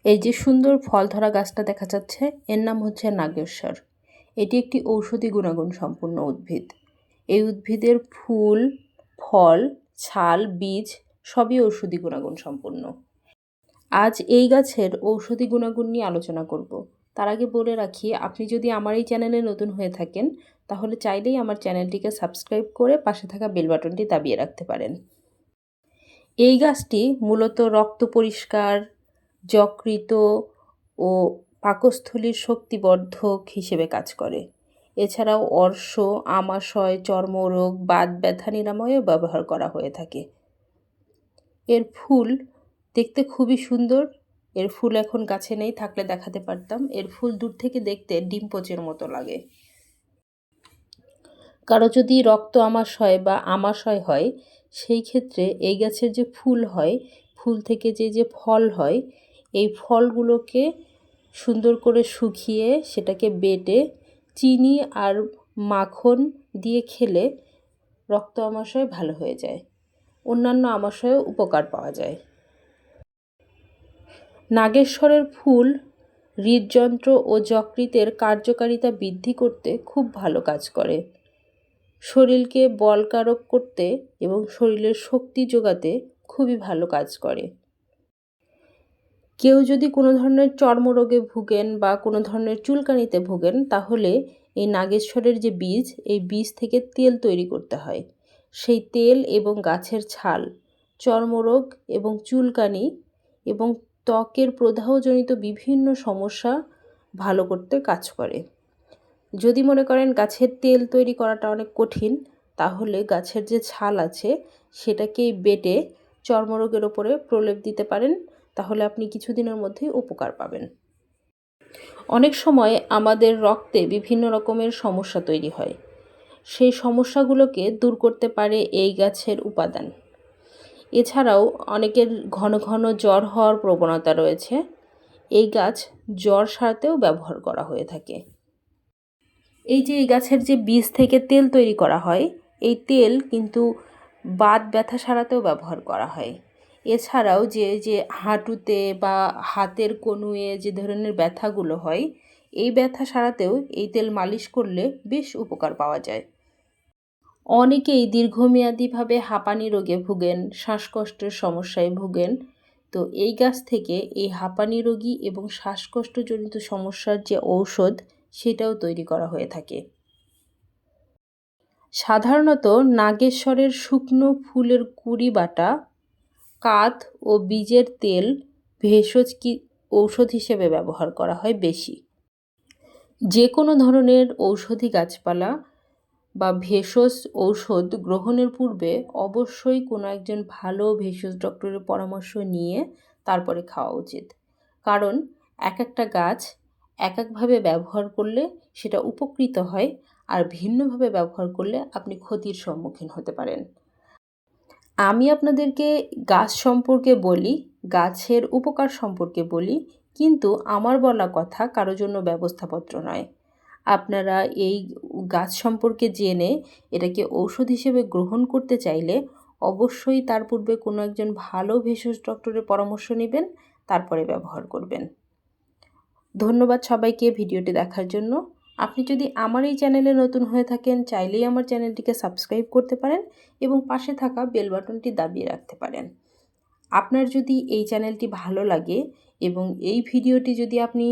এই যে সুন্দর ফল ধরা গাছটা দেখা যাচ্ছে, এর নাম হচ্ছে নাগেশ্বর। এটি একটি ঔষধি গুণাগুণ সম্পন্ন উদ্ভিদ। এই উদ্ভিদের ফুল, ফল, ছাল, বীজ সবই ঔষধি গুণাগুণ সম্পন্ন। আজ এই গাছের ঔষধি গুণাগুণ নিয়ে আলোচনা করব। তার আগে বলে রাখি, আপনি যদি আমার এই চ্যানেলে নতুন হয়ে থাকেন তাহলে চাইলেই আমার চ্যানেলটিকে সাবস্ক্রাইব করে পাশে থাকা বেল বাটনটি দাবিয়ে রাখতে পারেন। এই গাছটি মূলত রক্ত পরিষ্কার, যকৃত ও পাকস্থলীর শক্তিবর্ধক হিসেবে কাজ করে। এছাড়াও অর্শ, আমাশয়, চর্মরোগ, বাত ব্যথা নিরাময়েও ব্যবহার করা হয়ে থাকে। এর ফুল দেখতে খুবই সুন্দর। এর ফুল এখন গাছে নেই, থাকলে দেখাতে পারতাম। এর ফুল দূর থেকে দেখতে ডিম পোচের মতো লাগে। কারো যদি রক্ত আমাশয় বা আমাশয় হয়, সেই ক্ষেত্রে এই গাছের যে ফুল হয়, ফুল থেকে যে ফল হয়, এই ফলগুলোকে সুন্দর করে শুকিয়ে সেটাকে বেটে চিনি আর মাখন দিয়ে খেলে রক্ত আমাশয় ভালো হয়ে যায়। অন্যান্য আমাশয়েও উপকার পাওয়া যায়। নাগেশ্বরের ফুল হৃদযন্ত্র ও যকৃতের কার্যকারিতা বৃদ্ধি করতে খুব ভালো কাজ করে। শরীরকে বলকারক করতে এবং শরীরের শক্তি যোগাতে খুবই ভালো কাজ করে। কেউ যদি কোনো ধরনের চর্মরোগে ভুগেন বা কোনো ধরনের চুলকানিতে ভোগেন, তাহলে এই নাগেশ্বরের যে বীজ, এই বীজ থেকে তেল তৈরি করতে হয়। সেই তেল এবং গাছের ছাল চর্মরোগ এবং চুলকানি এবং ত্বকের প্রদাহজনিত বিভিন্ন সমস্যা ভালো করতে কাজ করে। যদি মনে করেন গাছের তেল তৈরি করাটা অনেক কঠিন, তাহলে গাছের যে ছাল আছে সেটাকেই বেটে চর্মরোগের ওপরে প্রলেপ দিতে পারেন, তাহলে আপনি কিছুদিনের মধ্যেই উপকার পাবেন। অনেক সময় আমাদের রক্তে বিভিন্ন রকমের সমস্যা তৈরি হয়। সেই সমস্যাগুলোকে দূর করতে পারে এই গাছের উপাদান। এছাড়াও অনেকের ঘন ঘন জ্বর হওয়ার প্রবণতা রয়েছে। এই গাছ জ্বর সারাতেও ব্যবহার করা হয়ে থাকে। এই যে এই গাছের যে বীজ থেকে তেল তৈরি করা হয়, এই তেল কিন্তু বাত ব্যথা সারাতেও ব্যবহার করা হয়। এছাড়াও যে হাঁটুতে বা হাতের কনুয়ে যে ধরনের ব্যথাগুলো হয়, এই ব্যথা সারাতেও এই তেল মালিশ করলে বেশ উপকার পাওয়া যায়। অনেকেই দীর্ঘমেয়াদীভাবে হাঁপানি রোগে ভুগেন, শ্বাসকষ্টের সমস্যায় ভুগেন। তো এই গাছ থেকে এই হাঁপানি রোগী এবং শ্বাসকষ্টজনিত সমস্যার যে ঔষধ, সেটাও তৈরি করা হয়ে থাকে। সাধারণত নাগেশ্বরের শুকনো ফুলের কুঁড়ি বাটা, কাঠ ও বীজের তেল ভেষজ ঔষধ হিসেবে ব্যবহার করা হয় বেশি। যে কোনো ধরনের ঔষধি গাছপালা বা ভেষজ ঔষধ গ্রহণের পূর্বে অবশ্যই কোনো একজন ভালো ভেষজ ডক্টরের পরামর্শ নিয়ে তারপরে খাওয়া উচিত। কারণ এক একটা গাছ এক একভাবে ব্যবহার করলে সেটা উপকৃত হয়, আর ভিন্নভাবে ব্যবহার করলে আপনি ক্ষতির সম্মুখীন হতে পারেন। আমি আপনাদেরকে গাছ সম্পর্কে বলি, গাছের উপকার সম্পর্কে বলি, কিন্তু আমার বলা কথা কারোর জন্য ব্যবস্থাপত্র নয়। আপনারা এই গাছ সম্পর্কে জেনে এটাকে ঔষধ হিসেবে গ্রহণ করতে চাইলে অবশ্যই তার পূর্বে কোনো একজন ভালো ভেষজ ডক্টরের পরামর্শ নেবেন, তারপরে ব্যবহার করবেন। ধন্যবাদ সবাইকে ভিডিওটি দেখার জন্য। আপনি যদি আমার এই চ্যানেলে নতুন হয়ে থাকেন, চাইলেই আমার চ্যানেলটিকে সাবস্ক্রাইব করতে পারেন এবং পাশে থাকা বেল বাটনটি দাবিয়ে রাখতে পারেন। আপনার যদি এই চ্যানেলটি ভালো লাগে এবং এই ভিডিওটি যদি আপনি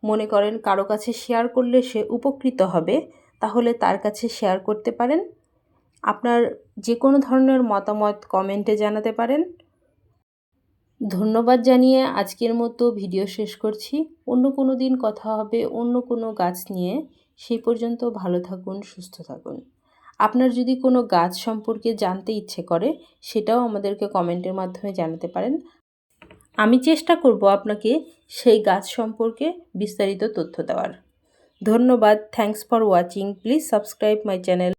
মনে করেন কারো কাছে শেয়ার করলে সে উপকৃত হবে, তাহলে তার কাছে শেয়ার করতে পারেন। আপনার যে কোনো ধরনের মতামত কমেন্টে জানাতে পারেন। ধন্যবাদ জানিয়ে আজকের মতো ভিডিও শেষ করছি। অন্য কোনো দিন কথা হবে অন্য কোনো গাছ নিয়ে। সেই পর্যন্ত ভালো থাকুন, সুস্থ থাকুন। আপনার যদি কোনো গাছ সম্পর্কে জানতে ইচ্ছে করে, সেটাও আমাদেরকে কমেন্টের মাধ্যমে জানাতে পারেন। আমি চেষ্টা করব আপনাকে সেই গাছ সম্পর্কে বিস্তারিত তথ্য দেওয়ার। ধন্যবাদ। Thanks for watching. Please subscribe my channel.